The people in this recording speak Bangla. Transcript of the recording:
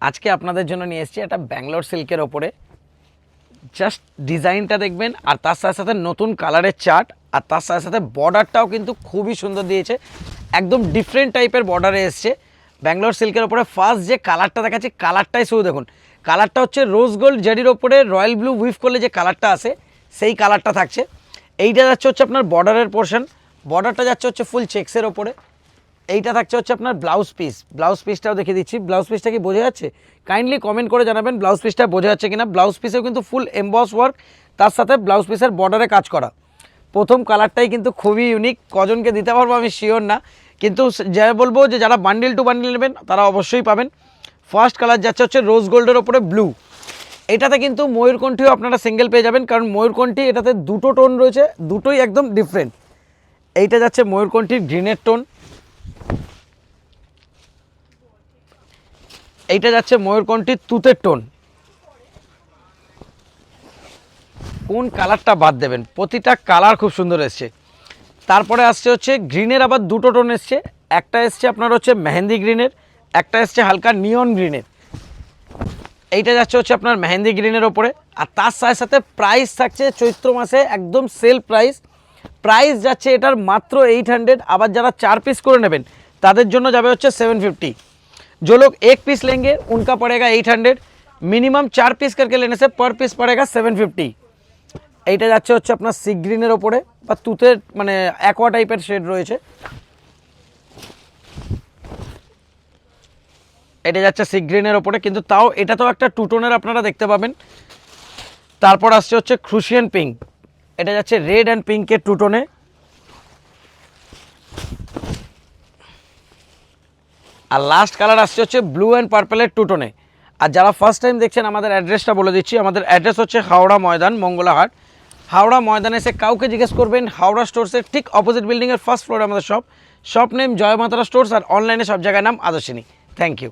আজকে আপনাদের জন্য নিয়ে এসেছি একটা ব্যাঙ্গালোর সিল্কের ওপরে। জাস্ট ডিজাইনটা দেখবেন, আর তার সাথে সাথে নতুন কালারের চার্ট, আর তার সাথে সাথে বর্ডারটাও কিন্তু খুবই সুন্দর দিয়েছে। একদম ডিফারেন্ট টাইপের বর্ডারে এসছে ব্যাঙ্গালোর সিল্কের ওপরে। ফার্স্ট যে কালারটা দেখাচ্ছি, কালারটাই শুধু দেখুন। কালারটা হচ্ছে রোজ গোল্ড জারির ওপরে রয়্যাল ব্লু উইভ করলে যে কালারটা আসে সেই কালারটা থাকছে। এইটা যাচ্ছে হচ্ছে আপনার বর্ডারের পোর্শন, বর্ডারটা যাচ্ছে হচ্ছে ফুল চেক্সের ওপরে। এইটা থাকছে হচ্ছে আপনার ব্লাউজ পিস, ব্লাউজ পিসটাও দেখে দিচ্ছি। ব্লাউজ পিসটা কি বোঝা যাচ্ছে? কাইন্ডলি কমেন্ট করে জানাবেন ব্লাউজ পিসটা বোঝা যাচ্ছে কিনা। ব্লাউজ পিসেও কিন্তু ফুল এমবস ওয়ার্ক, তার সাথে ব্লাউজ পিসের বর্ডারে কাজ করা। প্রথম কালারটাই কিন্তু খুবই ইউনিক, কজনকে দিতে পারবো আমি শিওর না, কিন্তু যা বলবো যে যারা বান্ডিল টু বান্ডিল নেবেন তারা অবশ্যই পাবেন। ফার্স্ট কালার যাচ্ছে হচ্ছে রোজ গোল্ডের ওপরে ব্লু। এটাতে কিন্তু ময়ূরকণ্ঠীও আপনারা সিঙ্গেল পেয়ে যাবেন, কারণ ময়ূরকণ্ঠী এটাতে দুটো টোন রয়েছে, দুটোই একদম ডিফারেন্ট। এইটা যাচ্ছে ময়ূরকণ্ঠীর গ্রিনের টোন, এইটা যাচ্ছে ময়ূরকণ্ঠীর তুতের টোন। কোন কালারটা বাদ দেবেন? প্রতিটা কালার খুব সুন্দর এসছে। তারপরে আসছে হচ্ছে গ্রিনের আবার দুটো টোন এসছে, একটা এসছে আপনার হচ্ছে মেহেন্দি গ্রিনের, একটা এসছে হালকা নিয়ন গ্রিনের। এইটা যাচ্ছে হচ্ছে আপনার মেহেন্দি গ্রিনের ওপরে, আর তার সাথে সাথে প্রাইস থাকছে চৈত্র মাসে একদম সেল প্রাইস। প্রাইস যাচ্ছে এটার মাত্র 800। আবার যারা 4 পিস করে নেবেন তাদের জন্য যাবে হচ্ছে 750। जो लोग 1 पीस लेंगे उनका पड़ेगा 800। मिनिमम 4 पीस करके लेने से पर पीस पड़ेगा 750। এইটা যাচ্ছে হচ্ছে আপনার সি গ্রিনের ওপরে বা তুতের মানে অ্যাকোয়া টাইপের শেড রয়েছে। এটা যাচ্ছে সি গ্রিনের ওপরে, কিন্তু তাও এটা তো একটা টু টোনের আপনারা দেখতে পাবেন। তারপর আসছে হচ্ছে ক্রুশিয়ান পিঙ্ক, এটা যাচ্ছে রেড অ্যান্ড পিঙ্কের টু টোনে। আর লাস্ট কালার আসছে হচ্ছে ব্লু অ্যান্ড পার্পেলের টু টোনে। আর যারা ফার্স্ট টাইম দেখছেন আমাদের অ্যাড্রেসটা বলে দিচ্ছি। আমাদের অ্যাড্রেস হচ্ছে হাওড়া ময়দান, মঙ্গলাহাট। হাওড়া ময়দানে এসে কাউকে জিজ্ঞেস করবেন হাওড়া স্টোর্সের ঠিক অপোজিট বিল্ডিংয়ের ফার্স্ট ফ্লোরে আমাদের শপ নেম জয় মাতারা স্টোর্স, আর অনলাইনে সব জায়গায় নাম আদর্শিনী। Thank you.